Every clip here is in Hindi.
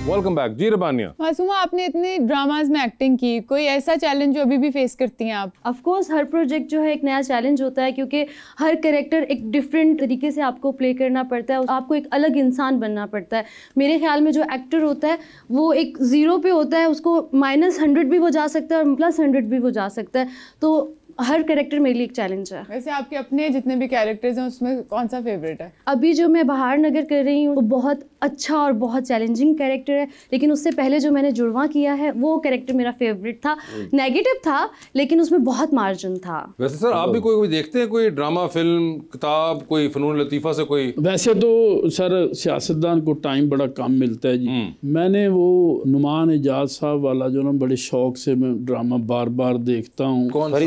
वेलकम बैक जी रबानिया। मासूमा, आपने इतने ड्रामाज में एक्टिंग की, कोई ऐसा चैलेंज जो अभी भी फेस करती हैं आप? ऑफ कोर्स हर प्रोजेक्ट जो है एक नया चैलेंज होता है, क्योंकि हर कैरेक्टर एक डिफरेंट तरीके से आपको प्ले करना पड़ता है, आपको एक अलग इंसान बनना पड़ता है। मेरे ख्याल में जो एक्टर होता है वो एक जीरो पे होता है, उसको -100 भी वो जा सकता है और +100 भी वो जा सकता है, तो हर कैरेक्टर मेरे लिए एक चैलेंज है। वैसे आपके अपने जितने भी कैरेक्टर्स हैं उसमें कौन सा फेवरेट है? अभी जो मैं बहार नगर कर रही हूँ वो बहुत अच्छा और बहुत चैलेंजिंग कैरेक्टर है, लेकिन उससे पहले जो मैंने जुड़वा किया है वो कैरेक्टर मेरा फेवरेट था। नेगेटिव था लेकिन उसमें बहुत मार्जिन था। वैसे सर आप भी कोई देखते हैं कोई ड्रामा, फिल्म, किताब, कोई फनून लतीफ़ा से कोई? वैसे तो सर सियासतदान को टाइम बड़ा कम मिलता है जी। मैंने वो नुमान एजाज साहब वाला जो ना बड़े शौक से मैं ड्रामा बार बार देखता हूँ। कौन?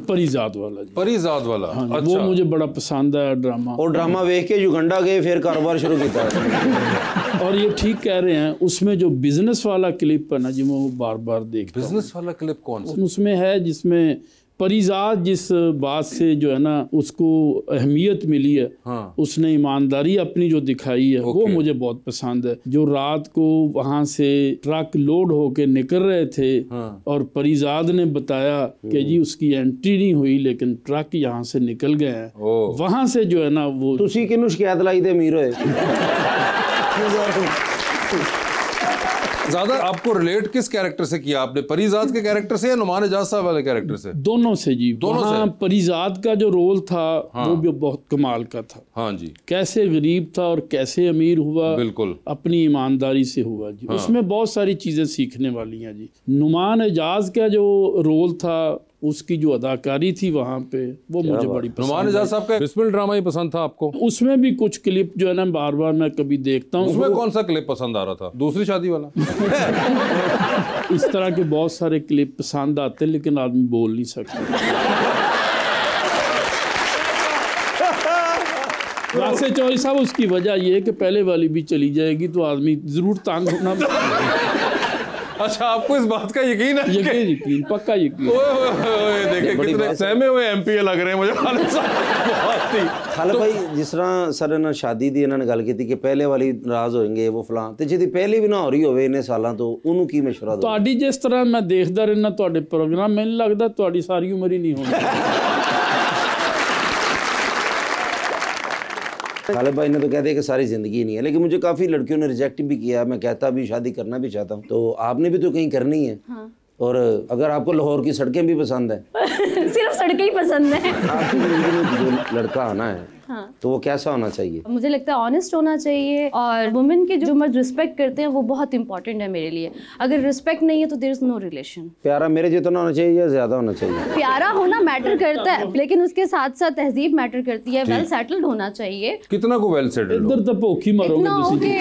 परिजात वाला जी। परिजात वाला। हाँ, अच्छा। वो मुझे बड़ा पसंद है ड्रामा। और ड्रामा देख के युगांडा गए, फिर कारोबार शुरू किया। और ये ठीक कह रहे हैं, उसमें जो बिजनेस वाला क्लिप है ना जी, वो बार बार देखता हूं। बिजनेस वाला क्लिप कौन सा? उसमें है जिसमें परिजात जिस बात से जो है ना उसको अहमियत मिली है, हाँ। उसने ईमानदारी अपनी जो दिखाई है वो मुझे बहुत पसंद है। जो रात को वहां से ट्रक लोड होके निकल रहे थे, हाँ। और परिजात ने बताया कि जी उसकी एंट्री नहीं हुई लेकिन ट्रक यहाँ से निकल गए हैं, वहां से जो है ना वो तुसी किन्नू शिकायत लाई थे अमीर होए? ज्यादा आपको रिलेट किस कैरेक्टर से किया आपने, परिजात के कैरेक्टर से या नुमान एजाज साहब वाले कैरेक्टर से? दोनों से जी। दोनों से। परिजात का जो रोल था, हाँ। वो भी बहुत कमाल का था। हाँ जी। कैसे कैसे गरीब था और कैसे अमीर हुआ, बिल्कुल अपनी ईमानदारी से हुआ जी। हाँ। उसमें बहुत सारी चीजें सीखने वाली हैं जी। नुमान एजाज का जो रोल था, उसकी जो अदाकारी थी वहाँ पे, वो मुझे बड़ी पसंद। नुमान एजाज साहब का बिस्मिल ड्रामा ही पसंद था आपको? उसमें भी कुछ क्लिप जो है ना बार बार मैं कभी देखता हूँ। उसमें कौन सा क्लिप पसंद आ रहा था? दूसरी शादी वाला? इस तरह के बहुत सारे क्लिप पसंद आते हैं लेकिन आदमी बोल नहीं सकता। वैसे चौधरी साहब उसकी वजह ये है कि पहले वाली भी चली जाएगी तो आदमी जरूर तंग होना। अच्छा, आपको इस बात का यकीन है? यकीन, पक्का यकीन। देखिए कितने सहमे हुए एमपी लग रहे हैं मुझे खालिद साहब। खालिद भाई, जिस तरह सर ने शादी दी इन्होंने गल की कि पहले वाली नाराज होएंगे वो फलां, ते जिहदी पहली भी ना हो रही होवे इन्ने सालां तो उन्होंने की मशवरा दो? ਤੁਹਾਡੀ जिस तरह मैं देखता रहना ਤੁਹਾਡੇ प्रोग्राम, ਮੈਨੂੰ लगता ਤੁਹਾਡੀ सारी उम्र ही नहीं होनी। खालिद भाई ने तो कह दिया कि सारी जिंदगी नहीं है, लेकिन मुझे काफ़ी लड़कियों ने रिजेक्ट भी किया। मैं कहता भी शादी करना भी चाहता हूँ, तो आपने भी तो कहीं करनी है। हाँ। और अगर आपको लाहौर की सड़कें भी पसंद है सिर्फ सड़कें ही पसंद है। आपकी जिंदगी में जो लड़का आना है, हाँ। तो वो कैसा होना चाहिए? मुझे लगता है ऑनेस्ट होना चाहिए, और वुमेन के जो मर्द रिस्पेक्ट करते हैं वो बहुत इंपॉर्टेंट है मेरे लिए। अगर रिस्पेक्ट नहीं है तो देयर इज नो रिलेशन। प्यारा मेरे जितना होना चाहिए या ज्यादा होना चाहिए? प्यारा होना मैटर करता है, लेकिन उसके साथ साथ तहजीब मैटर करती है। वेल सेटल्ड होना चाहिए। कितना को वेल सेटल्ड? इधर तो भूखी मरोगे।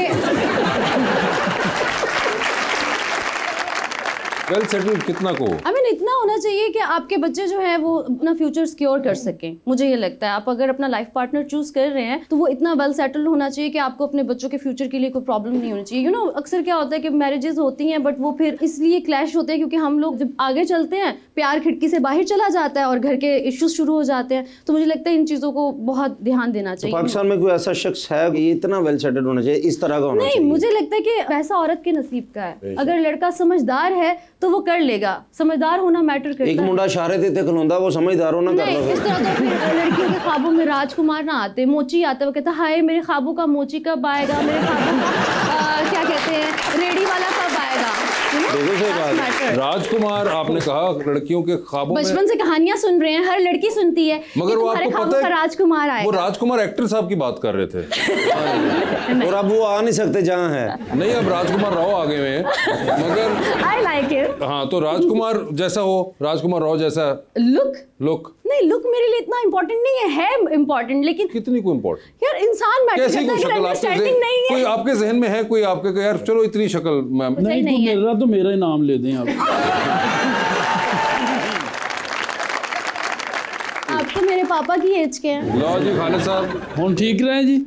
वेल सेटल्ड कितना को? आई मीन इतना होना चाहिए कि आपके बच्चे जो है वो अपना फ्यूचर सिक्योर कर सकें। मुझे ये लगता है आप अगर अपना लाइफ पार्टनर चूज कर रहे हैं तो वो इतना वेल सेटल्ड होना चाहिए कि आपको अपने बच्चों के फ्यूचर के लिए कोई प्रॉब्लम नहीं होनी चाहिए। अक्सर क्या होता है कि मैरिजेस होती हैं बट वो फिर इसलिए क्लैश होते हैं क्योंकि हम लोग जब आगे चलते हैं प्यार खिड़की से बाहर चला जाता है और घर के इश्यूज शुरू हो जाते हैं। तो मुझे लगता है इन चीजों को बहुत ध्यान देना चाहिए। पाकिस्तान में कोई ऐसा शख्स है कि इतना वेल सेटल्ड होना चाहिए, इस तरह का होना चाहिए? नहीं, मुझे लगता है कि पैसा औरत के नसीब का है। अगर लड़का समझदार है तो वो कर लेगा। समझदार होना मैटर करता है। एक मुंडा शारे देते खलोंदा, वो समझदार होना कर लो। इस तरह तो फिर लड़कियों के ख्वाबों में राजकुमार ना आते, मोची आता है। वो कहता हाय मेरे ख्वाबों का मोची कब आएगा, मेरे ख्वाबों का क्या कहते हैं रेडी वाला कब आएगा। राजकुमार आपने कहा लड़कियों के ख्वाबों में, बचपन से कहानियां सुन रहे हैं, हर लड़की सुनती है, मगर वो आपको पता है राजकुमार आएगा। वो राजकुमार एक्टर साहब की बात कर रहे थे। और अब वो आ नहीं सकते जहाँ है। नहीं, अब राजकुमार राव आ गए हुए हैं, मगर आई लाइक इट। हाँ, तो राजकुमार जैसा हो, राजकुमार राव जैसा लुक नहीं, लुक मेरे लिए इतना इम्पोर्टेंट नहीं है इम्पोर्टेंट, लेकिन कितनी को इम्पोर्टेंट यार इंसान मैटर करता है। शक्ल अंडरस्टैंडिंग नहीं है। कोई आपके जहन में है कोई आपके यार चलो इतनी शक्ल मैम नहीं तो मेरा ही नाम ले दें आप। आप तो मेरे पापा की एज के हैं। लो जी खालिद साहब, हम ठीक रहे जी।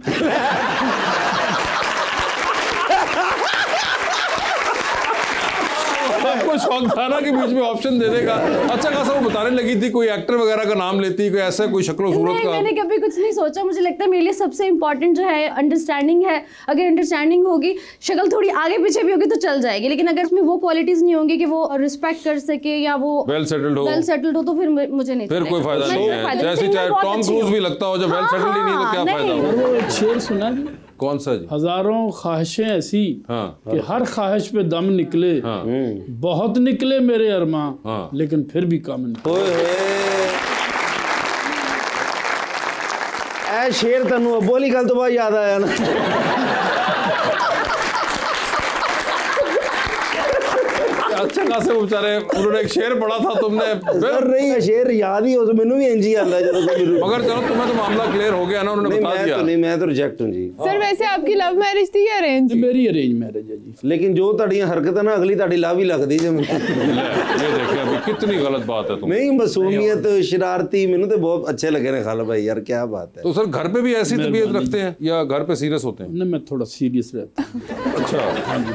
आपको को शौक था ना कि बीच में ऑप्शन देने का। अच्छा खासा वो बताने लगी थी, कोई एक्टर वगैरह का नाम लेती, कोई ऐसा कोई शक्ल सूरत का। मैंने कभी कुछ नहीं सोचा। मुझे लगता है मेरे लिए सबसे इम्पोर्टेंट जो है अंडरस्टैंडिंग है। अगर अंडरस्टैंडिंग होगी, शक्ल थोड़ी आगे पीछे भी होगी तो चल जाएगी, लेकिन अगर उसमें वो क्वालिटीज नहीं होंगी कि वो रिस्पेक्ट कर सके या वो वेल सेटल्ड हो तो फिर मुझे नहीं, फिर कोई फायदा नहीं है। जैसे चाहे टॉम क्रूज भी लगता हो, जब वेल सेटल्ड ही नहीं तो क्या फायदा हो। वो एक शेर सुना जी, कौन सा जी? हजारों ख्वाहिशें ऐसी कि हर ख्वाहिश पे दम निकले, बहुत निकले मेरे अरमा, लेकिन फिर भी कम निकले। ए शेर तनु बोली गल तो बहुत याद आया ना। अच्छा खासे बेचारे उन्होंने एक शेर पढ़ा था तुमने। नहीं शेर याद ही हो तो मैनू भी इंज ही आता है मगर चलो तुम्हें तो मामला क्लियर हो गया ना, उन्होंने बता दिया। नहीं मैं तो रिजेक्ट हूं जी। सर वैसे आपकी लव मैरिज थी या अरेंज? मेरी अरेंज मैरिज है जी। लेकिन जो ਤੁਹਾਡੀਆਂ हरकत ना अगली ਤੁਹਾਡੀ लव ही लगदी जे ये देखिए अभी कितनी गलत बात है तुम। नहीं मासूमियत शरारती मैनू तो बहुत अच्छे लगे ने खाला भाई यार, क्या बात है। तो सर घर पे भी ऐसी तबीयत रखते हैं या घर पे सीरियस होते हैं? नहीं मैं थोड़ा सीरियस रहता हूँ।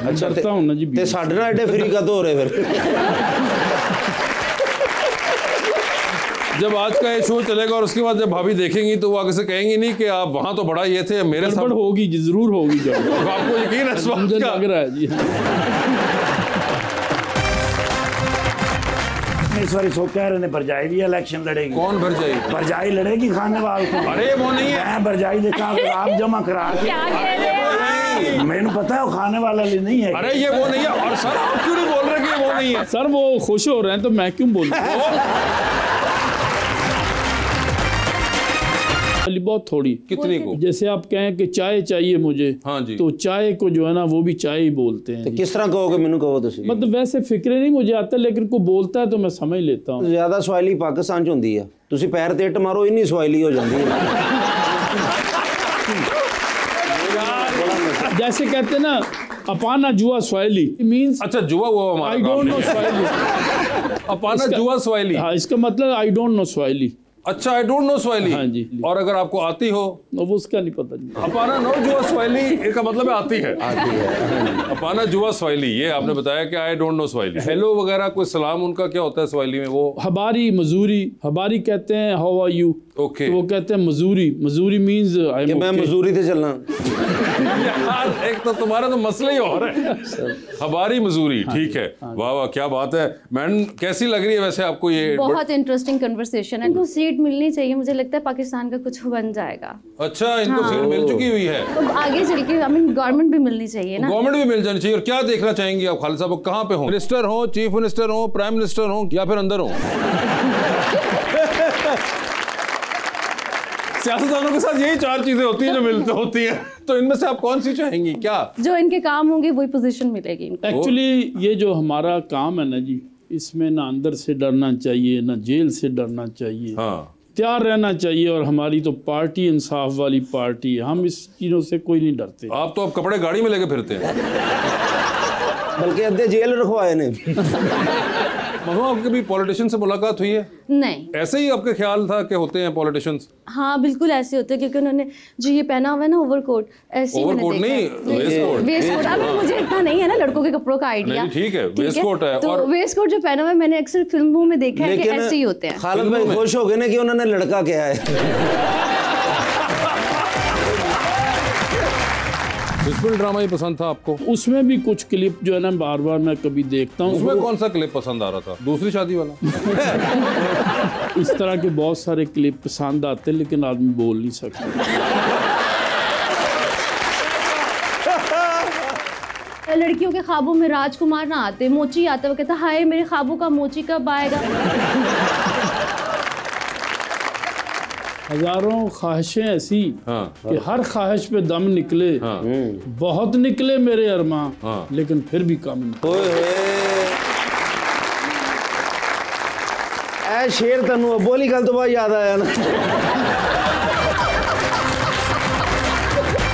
अच्छा डरता हूँ ना जी। ते साडे नाल एडे फ्री का तो हो रहे फिर। जब आज का ये शो चलेगा और उसके बाद जब भाभी देखेंगी तो वो आगे से कहेंगी नहीं कि आप वहां तो बड़ा ये थे, मेरे साथ होगी जी, जरूर होगी। जब आपको यकीन है इस बात मुझे का? लग रहा है जी। इस बार सो कह रहे हैं बरजाई भी इलेक्शन लड़ेगी। कौन भरजाई? बरजाई लड़ेगी खानेवाल को। अरे वो नहीं है, मैं बरजाई देखा आप जमा करा के। मैंने पता है वो खाने वाला नहीं है। अरे ये वो नहीं है। और सर आप क्यों नहीं बोल रहे कि वो नहीं है? सर वो खुश हो रहे हैं तो मैं क्यों बोलूं? बहुत थोड़ी। कितनी को? जैसे आप कहें कि चाय चाहिए मुझे, हाँ जी, तो चाय को जो है ना वो भी चाय ही बोलते हैं। तो किस तरह कहोगे मैनू कहो तुसी? मतलब वैसे फिक्रे नहीं मुझे आता, लेकिन को बोलता है तो मैं समझ लेता हूँ। ज्यादा सवाइली पाकिस्तान च होंदी है, तुसी पैर ते इट मारो इन्नी सवाइली हो जाती है। जैसे कहते हैं ना अपाना जुआ स्वाइली मीन्स। अच्छा जुआ हुआ हमारा। I don't know स्वाइली। अपाना जुआ स्वाइली। हाँ इसका मतलब आई डोंट नो स्वाइली। अच्छा आई डोंट नो स्वाइली। हाँ जी। और अगर आपको आती हो? वो उसका नहीं पता जी। अपाना नो जुआ स्वाइली इसका मतलब है आती है। आती है। अपाना जुआ स्वाइली, ये आपने बताया कि आई डोंट नो स्वाइली। हेलो वगैरह कोई सलाम उनका क्या होता है स्वाइली में? वो हबारी मजूरी, हबारी कहते हैं हाउ आर यू। ओके। तो वो कहते हैं मजूरी, मजूरी मीन्स कि मैं मजूरी थे चलना। यार एक तो तुम्हारा तो मसला ही और है। हबारी मजूरी, ठीक है। वाह वाह क्या बात है। मैडम कैसी लग रही है वैसे आपको ये? बहुत इंटरेस्टिंग कन्वर्सेशन है। इनको सीट मिलनी चाहिए, मुझे लगता है पाकिस्तान का कुछ बन जाएगा। अच्छा इनको सीट मिल चुकी हुई है तो आगे चल के गवर्नमेंट भी मिलनी चाहिए ना। गवर्नमेंट भी मिल जानी चाहिए। और क्या देखना चाहेंगे आप खालिद साहब, कहाँ पे हो? मिनिस्टर हो, चीफ मिनिस्टर हो, प्राइम मिनिस्टर हो या फिर अंदर हो? सियासतदानों के साथ यही चार चीजें होती हैं जो मिलती होती हैं, तो इनमें से आप कौन सी चाहेंगी? क्या जो इनके काम होंगे वही पोजीशन मिलेगी इनको। एक्चुअली ये जो हमारा काम है ना जी, इसमें ना अंदर से डरना चाहिए ना जेल से डरना चाहिए। हाँ तैयार रहना चाहिए। और हमारी तो पार्टी इंसाफ वाली पार्टी है, हम इस चीज़ों से कोई नहीं डरते। आप तो अब कपड़े गाड़ी में लेके फिरते हैं। बल्कि अद्धे जेल रखवाए ने। मनु आपकी कभी पॉलिटिशियन से मुलाकात हुई है? नहीं। ऐसे ही आपके ख्याल था कि होते हैं पॉलिटिशियंस? हाँ बिल्कुल ऐसे होते हैं, क्योंकि उन्होंने जो ये पहना हुआ है ना ओवरकोट, ऐसे ओवरकोट नहीं वेस्ट कोट। वेस्ट कोट अब मुझे इतना नहीं है ना लड़कों के कपड़ों का आइडिया। ठीक है वेस्ट कोट है। तो वेस्ट कोट जो पहना हुआ है मैंने अक्सर फिल्मों में देखा है कि ऐसे ही होते हैं। खालिद भाई खुश हो गए ना कि उन्होंने लड़का क्या है। बिस्मिल ड्रामा ही पसंद था आपको? उसमें भी कुछ क्लिप जो है ना बार बार मैं कभी देखता हूँ। उसमें कौन सा क्लिप पसंद आ रहा था? दूसरी शादी वाला? इस तरह के बहुत सारे क्लिप पसंद आते हैं, लेकिन आदमी बोल नहीं सकता। लड़कियों के ख्वाबों में राजकुमार ना आते, मोची आता, वो कहता हाय मेरे ख्वाबों का मोची कब आएगा। हजारों ख्वाहिशें ऐसी कि हर ख्वाहिश पे दम निकले, बहुत निकले मेरे अरमा, लेकिन फिर भी कम निकले। ए शेर तनु बोली गल तो बहुत याद आया ना।